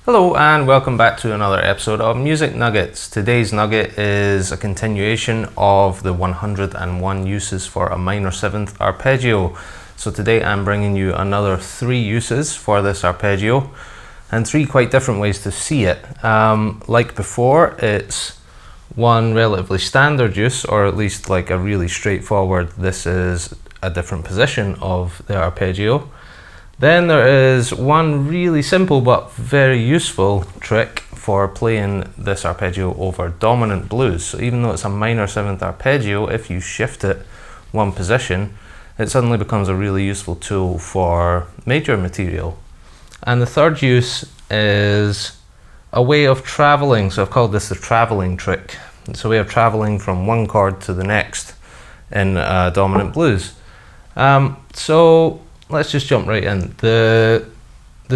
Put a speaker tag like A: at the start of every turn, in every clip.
A: Hello and welcome back to another episode of Music Nuggets. Today's nugget is a continuation of the 101 uses for a minor 7th arpeggio. So today I'm bringing you another 3 uses for this arpeggio and 3 quite different ways to see it. Like before, it's one relatively standard use, or at least like a really straightforward, this is a different position of the arpeggio. Then there is one really simple but very useful trick for playing this arpeggio over dominant blues. So even though it's a minor 7th arpeggio, if you shift it one position, it suddenly becomes a really useful tool for major material. And the third use is a way of traveling. So I've called this the traveling trick. It's a way of traveling from one chord to the next in dominant blues. So let's just jump right in. The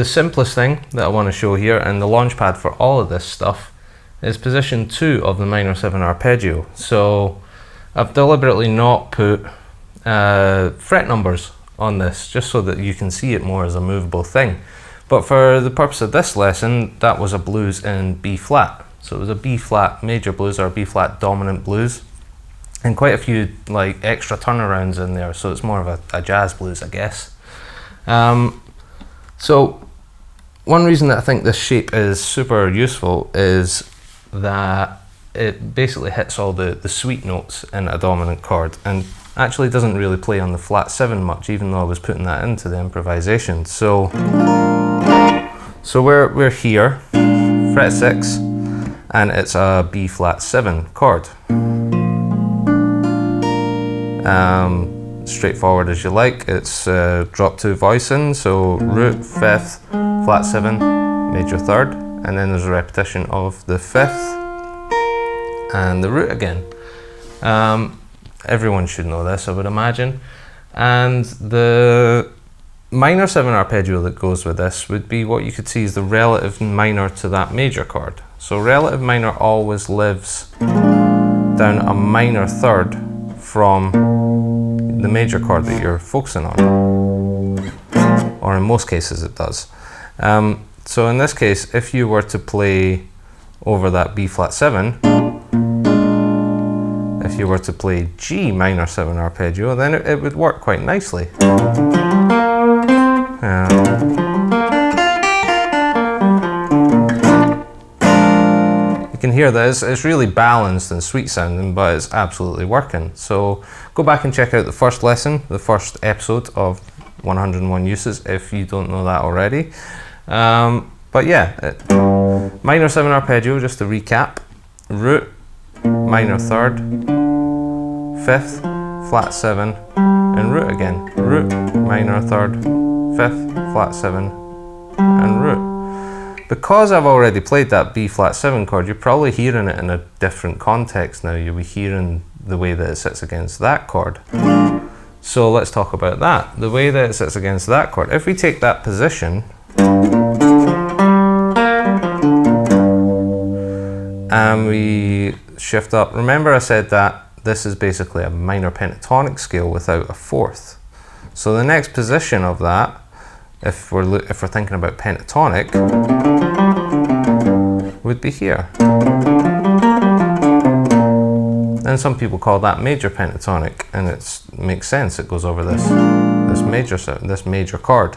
A: simplest thing that I want to show here, and the launch pad for all of this stuff, is position 2 of the minor 7 arpeggio. So I've deliberately not put fret numbers on this, just so that you can see it more as a movable thing. But for the purpose of this lesson, that was a blues in B flat. So it was a B flat major blues or a B flat dominant blues, and quite a few like extra turnarounds in there. So it's more of a jazz blues, I guess. So one reason that I think this shape is super useful is that it basically hits all the sweet notes in a dominant chord, and actually doesn't really play on the flat 7 much, even though I was putting that into the improvisation. So we're here, fret 6, and it's a B flat 7 chord. Straightforward as you like. It's drop 2 voicing, so root, 5th, flat 7, major 3rd, and then there's a repetition of the 5th and the root again. Everyone should know this, I would imagine. And the minor 7 arpeggio that goes with this would be what you could see is the relative minor to that major chord. So relative minor always lives down a minor 3rd from the major chord that you're focusing on, or in most cases it does. So in this case, if you were to play over that B flat 7, if you were to play G minor 7 arpeggio, then it would work quite nicely. You can hear that it's really balanced and sweet sounding, but it's absolutely working. So go back and check out the first lesson, the first episode of 101 uses, if you don't know that already. But yeah, minor 7 arpeggio, just to recap: root, minor 3rd, 5th, flat 7, and root again. Root, minor 3rd, 5th, flat 7, and root. Because I've already played that B flat 7 chord, you're probably hearing it in a different context now. You'll be hearing the way that it sits against that chord. So let's talk about that. The way that it sits against that chord. If we take that position and we shift up, remember I said that this is basically a minor pentatonic scale without a 4th. So the next position of that, if we're thinking about pentatonic, would be here. And some people call that major pentatonic, and it makes sense. It goes over this major chord.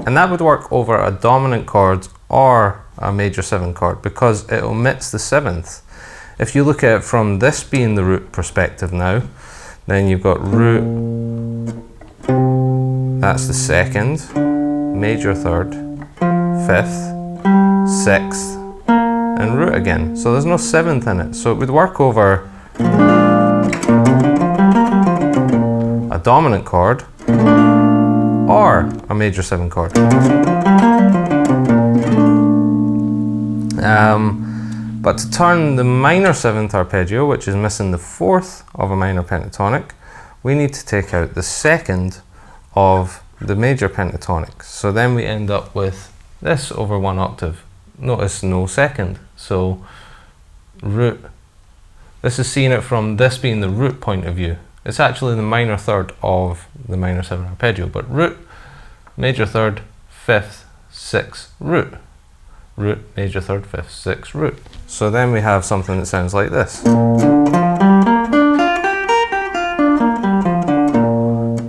A: And that would work over a dominant chord or a major 7 chord, because it omits the 7th. If you look at it from this being the root perspective now, then you've got root, that's the 2nd, major 3rd, 5th, 6th, and root again. So there's no 7th in it. So it would work over a dominant chord or a major 7 chord. But to turn the minor 7th arpeggio, which is missing the 4th of a minor pentatonic, we need to take out the 2nd of the major pentatonic. So then we end up with this over 1 octave. Notice no 2nd. So root. This is seeing it from this being the root point of view. It's actually the minor 3rd of the minor 7 arpeggio, but root, major 3rd, fifth, sixth, root. Root, major third, fifth, sixth, root. So then we have something that sounds like this.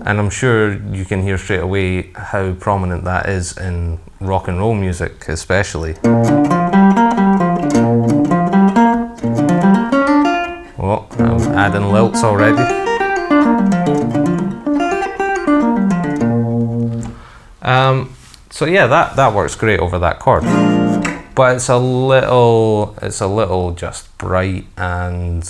A: And I'm sure you can hear straight away how prominent that is in rock and roll music, especially. Oh, I'm adding lilts already. So yeah, that works great over that chord. But it's a little just bright and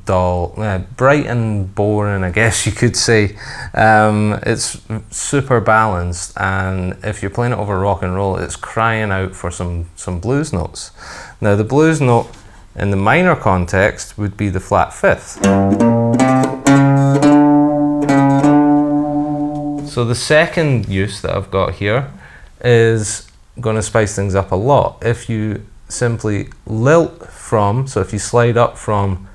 A: dull, bright and boring, I guess you could say. It's super balanced, and if you're playing it over rock and roll, it's crying out for some blues notes. Now the blues note in the minor context would be the flat fifth. So the second use that I've got here is going to spice things up a lot. If you simply lilt from, so if you slide up from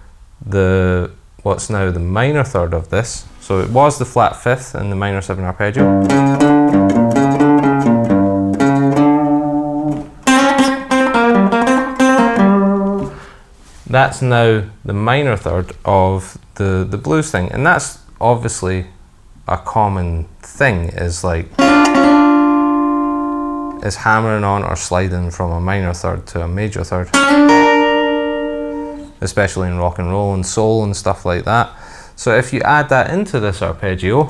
A: what's now the minor third of this, so it was the flat fifth in the minor 7 arpeggio. That's now the minor third of the blues thing, and that's obviously a common thing, is hammering on or sliding from a minor third to a major third, especially in rock and roll and soul and stuff like that. So if you add that into this arpeggio,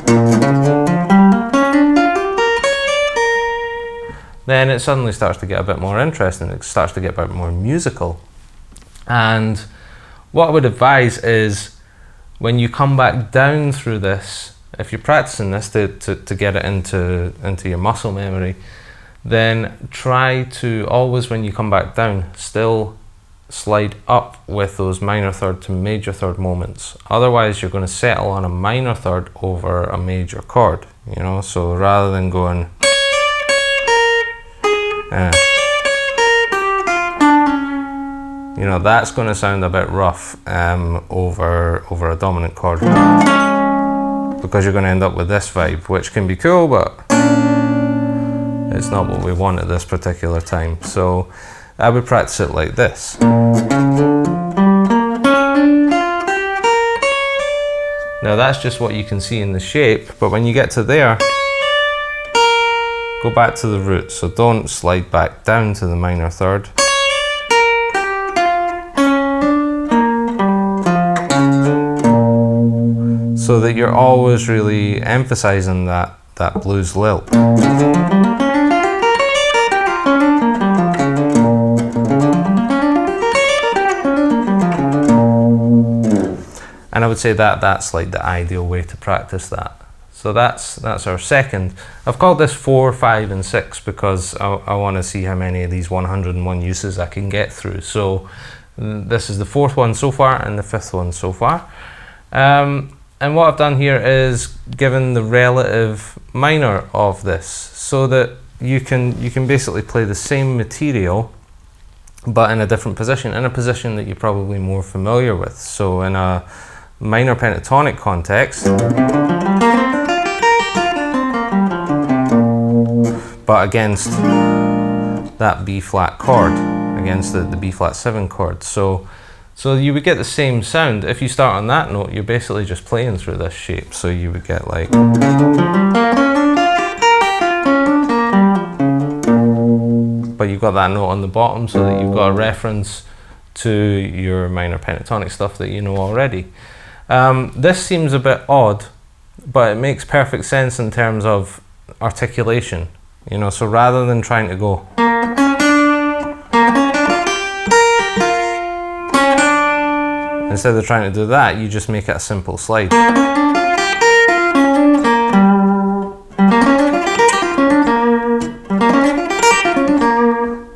A: then it suddenly starts to get a bit more interesting. It starts to get a bit more musical. And what I would advise is, when you come back down through this, if you're practicing this to get it into your muscle memory, then try to always, when you come back down, still slide up with those minor third to major third moments. Otherwise you're going to settle on a minor third over a major chord, you know. So rather than going you know, that's going to sound a bit rough over a dominant chord, because you're going to end up with this vibe, which can be cool, but it's not what we want at this particular time. So I would practice it like this. Now that's just what you can see in the shape, but when you get to there, go back to the root. So don't slide back down to the minor third. So that you're always really emphasizing that blues lilt. And I would say that's like the ideal way to practice that. So that's our second. I've called this 4, 5, and 6 because I want to see how many of these 101 uses I can get through. So this is the fourth one so far and the fifth one so far. And what I've done here is given the relative minor of this, so that you can basically play the same material but in a different position, in a position that you're probably more familiar with. So in a minor pentatonic context, but against that B flat chord, against the B flat 7 chord. So you would get the same sound. If you start on that note, you're basically just playing through this shape. So you would get like, but you've got that note on the bottom so that you've got a reference to your minor pentatonic stuff that you know already. This seems a bit odd, but it makes perfect sense in terms of articulation, you know. So rather than trying to go, instead of trying to do that, you just make it a simple slide.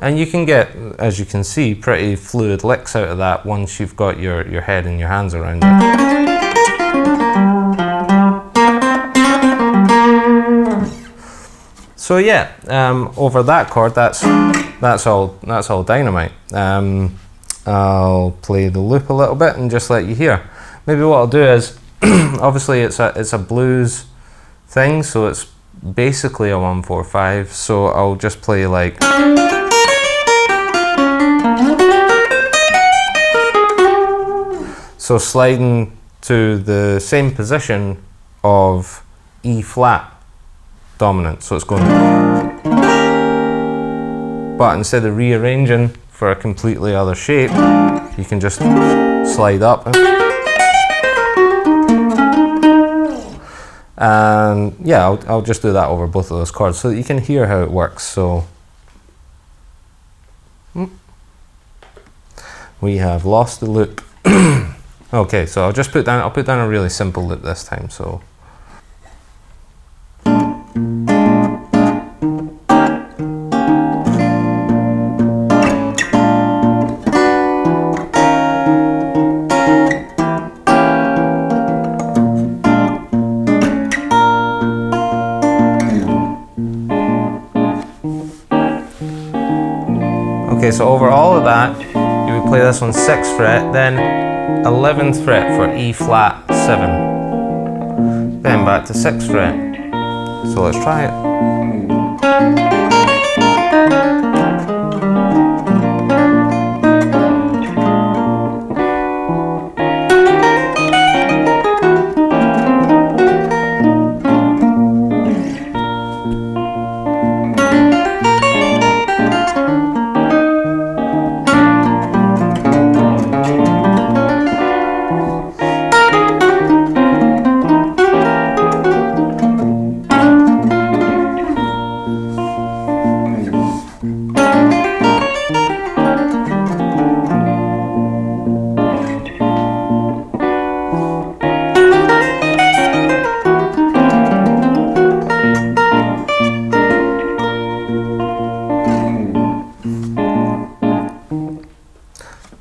A: And you can get, as you can see, pretty fluid licks out of that once you've got your head and your hands around it. So yeah, over that chord, that's all dynamite. I'll play the loop a little bit and just let you hear. Maybe what I'll do is, obviously it's a blues thing, so it's basically a 1-4-5, so I'll just play like. So sliding to the same position of E flat dominant, so it's going. But instead of rearranging for a completely other shape, you can just slide up. And yeah, I'll just do that over both of those chords so that you can hear how it works. So we have lost the loop. Okay, so I'll put down a really simple loop this time. So okay, so over all of that, you would play this on 6th fret, then 11th fret for E flat 7, then back to 6th fret. So let's try it.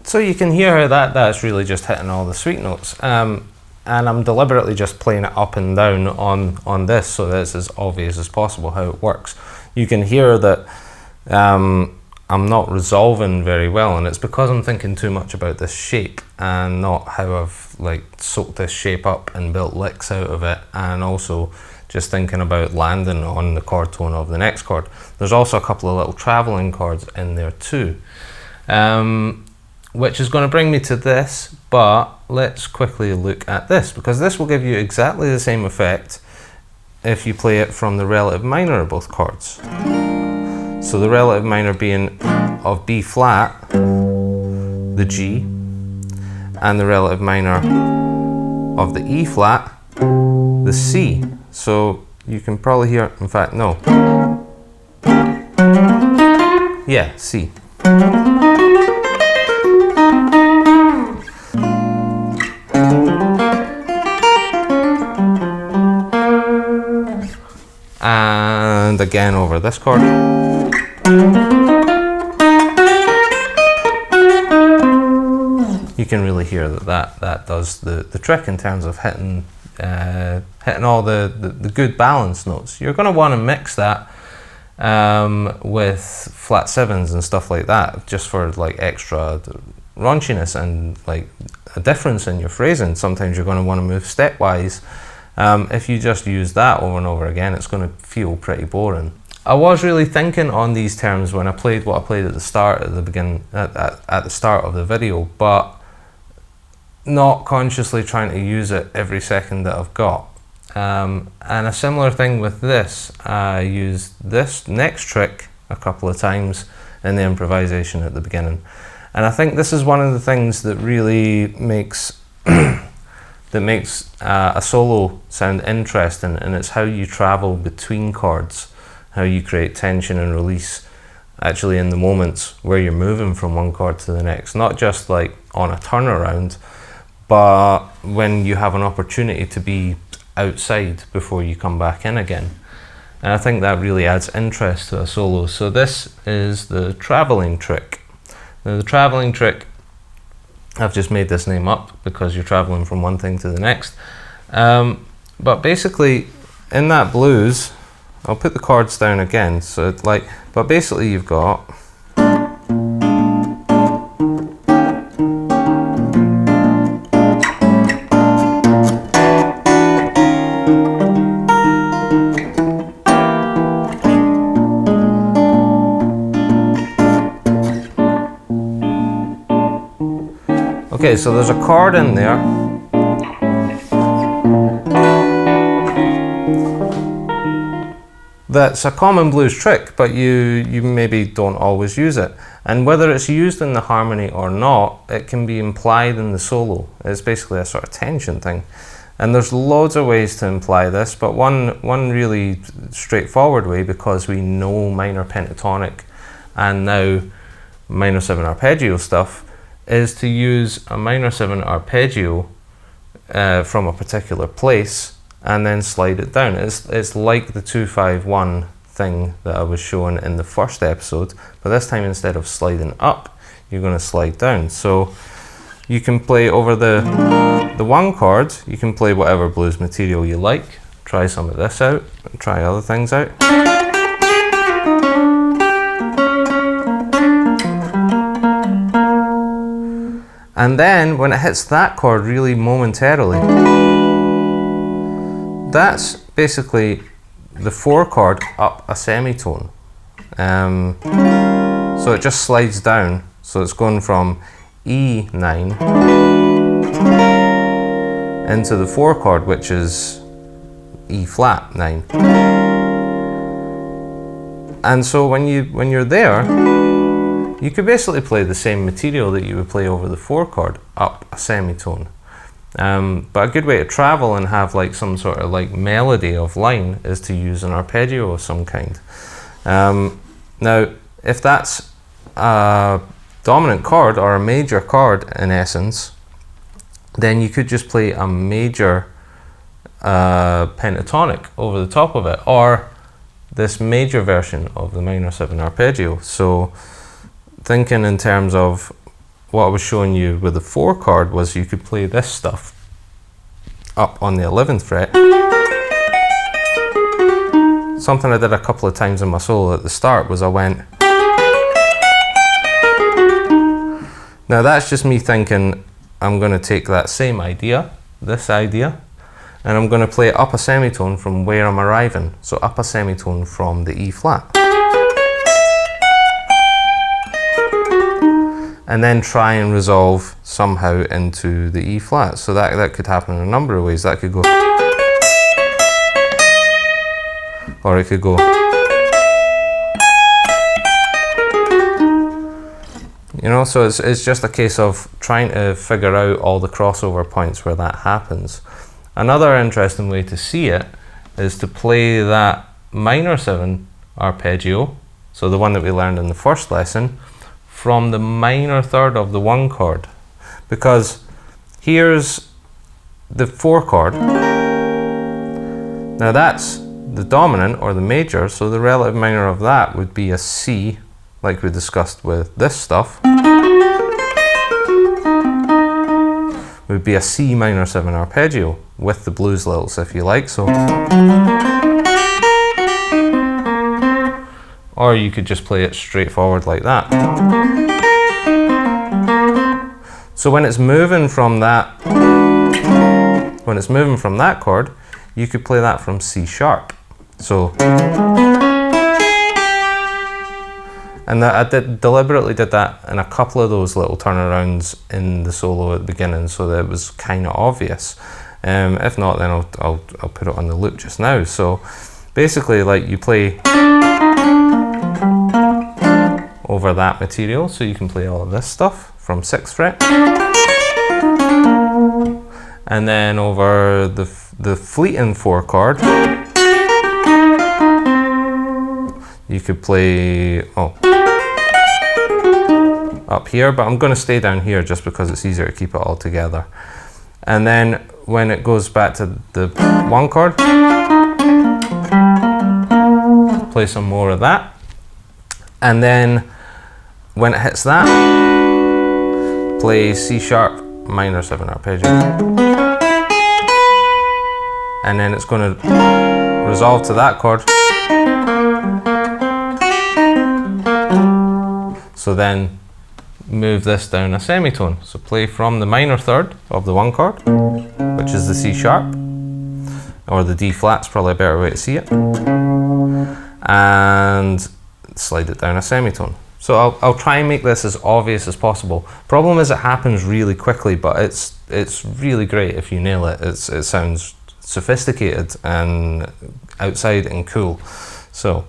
A: So you can hear how that's really just hitting all the sweet notes. And I'm deliberately just playing it up and down on this so that it's as obvious as possible how it works. You can hear that I'm not resolving very well, and it's because I'm thinking too much about this shape and not how I've like soaked this shape up and built licks out of it, and also just thinking about landing on the chord tone of the next chord. There's also a couple of little traveling chords in there too. Which is going to bring me to this, but let's quickly look at this, because this will give you exactly the same effect if you play it from the relative minor of both chords. So the relative minor being of B flat, the G, and the relative minor of the E flat, the C. So you can probably hear, in fact, no. Yeah, C. And again over this chord. You can really hear that does the trick in terms of hitting all the good balance notes. You're going to want to mix that with flat 7s and stuff like that, just for like extra raunchiness and like a difference in your phrasing. Sometimes you're going to want to move stepwise. If you just use that over and over again, it's going to feel pretty boring. I was really thinking on these terms when I played what I played at the start, at the start of the video, but not consciously trying to use it every second that I've got. And a similar thing with this, I used this next trick a couple of times in the improvisation at the beginning. And I think this is one of the things that really makes a solo sound interesting, and it's how you travel between chords, how you create tension and release actually in the moments where you're moving from one chord to the next, not just like on a turnaround, but when you have an opportunity to be outside before you come back in again. And I think that really adds interest to a solo. So this is the traveling trick. Now the traveling trick, I've just made this name up because you're traveling from one thing to the next. But basically in that blues, I'll put the chords down again. So it's like, but basically you've got Okay, so there's a chord in there. That's a common blues trick, but you maybe don't always use it. And whether it's used in the harmony or not, it can be implied in the solo. It's basically a sort of tension thing. And there's loads of ways to imply this, but one really straightforward way, because we know minor pentatonic and now minor 7 arpeggio stuff, is to use a minor 7 arpeggio from a particular place and then slide it down. It's like the 2-5-1 thing that I was showing in the first episode, but this time instead of sliding up, you're going to slide down. So you can play over the 1 chord, you can play whatever blues material you like. Try some of this out, try other things out. And then when it hits that chord really momentarily, that's basically the 4 chord up a semitone. So it just slides down. So it's going from E9 into the 4 chord, which is E flat 9. And so when you're there, you could basically play the same material that you would play over the 4 chord up a semitone. But a good way to travel and have like some sort of like melody of line is to use an arpeggio of some kind. Now, if that's a dominant chord or a major chord in essence, then you could just play a major pentatonic over the top of it, or this major version of the minor 7 arpeggio. So thinking in terms of what I was showing you with the 4 chord was you could play this stuff up on the 11th fret. Something I did a couple of times in my solo at the start was I went. Now that's just me thinking I'm going to take that same idea, this idea, and I'm going to play it up a semitone from where I'm arriving. So up a semitone from the E flat. And then try and resolve somehow into the E flat. So that could happen in a number of ways. That could go, or it could go, you know, so it's just a case of trying to figure out all the crossover points where that happens. Another interesting way to see it is to play that minor 7 arpeggio, so the one that we learned in the first lesson, from the minor third of the 1 chord, because here's the 4 chord. Now that's the dominant or the major, so the relative minor of that would be a C, like we discussed with this stuff. Would be a C minor 7 arpeggio with the blues lilts, if you like. So, or you could just play it straightforward like that. So when it's moving from that chord, you could play that from C sharp. So, and I deliberately did that in a couple of those little turnarounds in the solo at the beginning, so that it was kind of obvious. If not, then I'll put it on the loop just now. So basically, like, you play over that material, so you can play all of this stuff from 6th fret, and then over the fleeting 4 chord, you could play up here, but I'm going to stay down here just because it's easier to keep it all together. And then when it goes back to the 1 chord, play some more of that, and then when it hits that, play C sharp minor 7 arpeggio, and then it's going to resolve to that chord. So then move this down a semitone. So play from the minor third of the 1 chord, which is the C sharp, or the D flat's probably a better way to see it, and slide it down a semitone. So I'll try and make this as obvious as possible. Problem is it happens really quickly, but it's really great if you nail it. It sounds sophisticated and outside and cool. So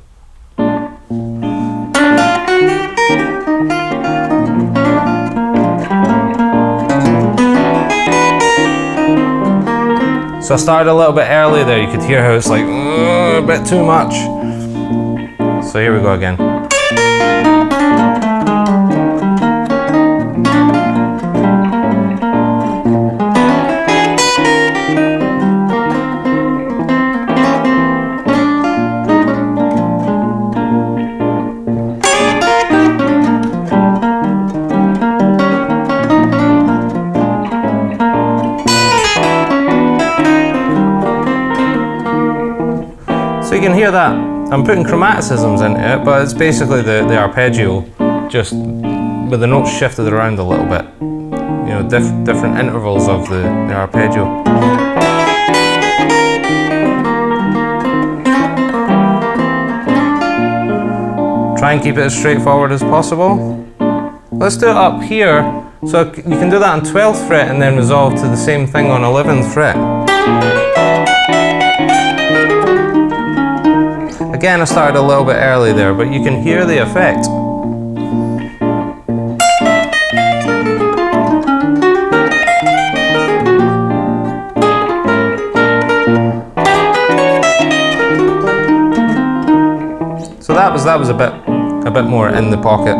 A: I started a little bit early there. You could hear how it's like a bit too much. So here we go again. So you can hear that. I'm putting chromaticisms into it, but it's basically the arpeggio, just with the notes shifted around a little bit. You know, different intervals of the arpeggio. Try and keep it as straightforward as possible. Let's do it up here. So you can do that on 12th fret and then resolve to the same thing on 11th fret. Again, I started a little bit early there, but you can hear the effect. So that was a bit more in the pocket.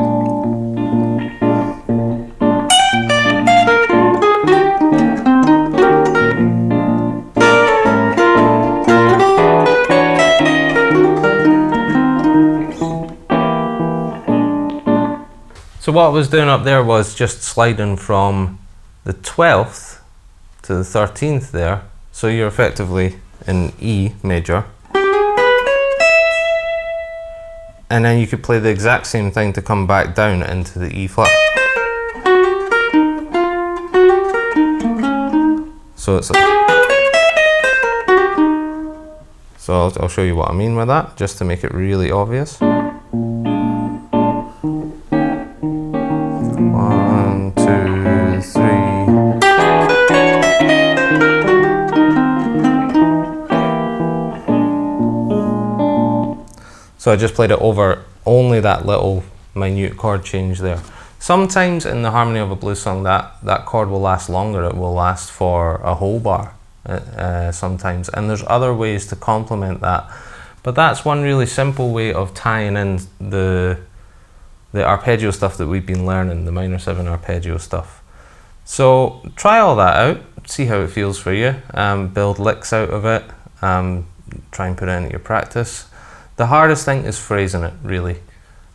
A: So what I was doing up there was just sliding from the 12th to the 13th there. So you're effectively in E major. And then you could play the exact same thing to come back down into the E flat. So it's so I'll show you what I mean with that, just to make it really obvious. 1, 2, 3. So I just played it over only that little minute chord change there. Sometimes in the harmony of a blues song that chord will last longer. It will last for a whole bar sometimes, and there's other ways to complement that. But that's one really simple way of tying in the arpeggio stuff that we've been learning, the minor 7 arpeggio stuff. So try all that out, see how it feels for you, build licks out of it, try and put it into your practice. The hardest thing is phrasing it, really,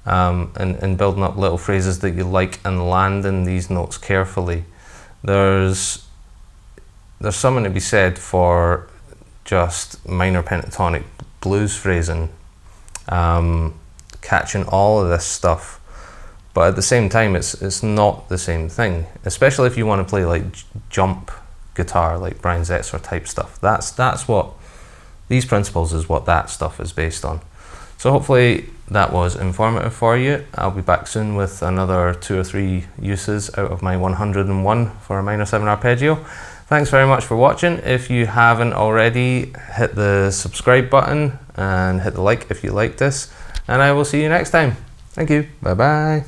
A: and building up little phrases that you like and landing these notes carefully. There's something to be said for just minor pentatonic blues phrasing, catching all of this stuff. But at the same time, it's not the same thing, especially if you want to play like jump guitar, like Brian Setzer type stuff. That's what these principles is what that stuff is based on. So hopefully that was informative for you. I'll be back soon with another 2 or 3 uses out of my 101 for a minor 7 arpeggio. Thanks very much for watching. If you haven't already, hit the subscribe button and hit the like if you like this, and I will see you next time. Thank you. Bye bye.